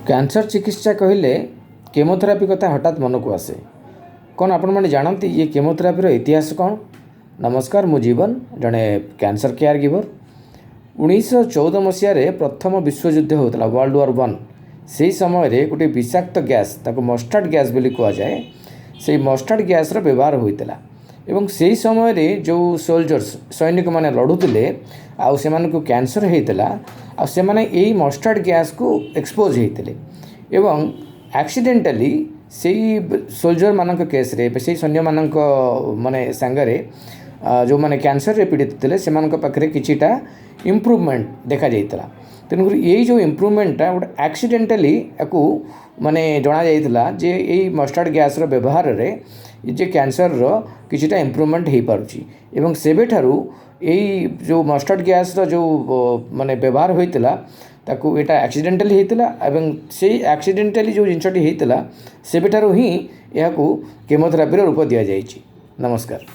Cancer चिकित्सा कहले chemotherapy कथा हठात मन को आसे। कौन आपण मैंने जानती ये केमोथेरापीर इतिहास कौन? नमस्कार, मु जीवन जड़े कैंसर केयर गिवर। 1914 मसीह प्रथम विश्वयुद्ध होता वर्ल्ड वार 1। से समय गोटे विषाक्त गैस ताको मस्टार्ड गैस बोली कहुए, से मस्टार्ड गैस व्यवहार होता एवं से समय जो सोल्जर्स सैनिक मैंने लड़ुले आउ से कैंसर होता से यही मस्टार्ड गैस को एक्सपोज होते एवं एक्सीडेंटली से सोल्जर मान केस से सैन्य मान माने सांगरे जो मैंने कैंसर रे पीड़ित थे से पाखे किछिटा इम्प्रूवमेंट देखा जाता। तेणुक यही जो इम्प्रूवमेंटा गोटे एक्सीडेंटली याकू माने जना जाइतिला जे यही मस्टार्ड गैस व्यवहार रे जे कैंसर रो किछिटा इम्प्रूवमेंट हो पारुछि एवं सेबेठारु यही जो मस्टार्ड गैस जो माने व्यवहार होइतिला ताकू एटा एक्सीडेंटली होइतिला एवं से एक्सीडेंटली जो जिनसटी होइतिला सेबेठारु ही याकू केमोथेरापी रूप दिया जाइछि। नमस्कार।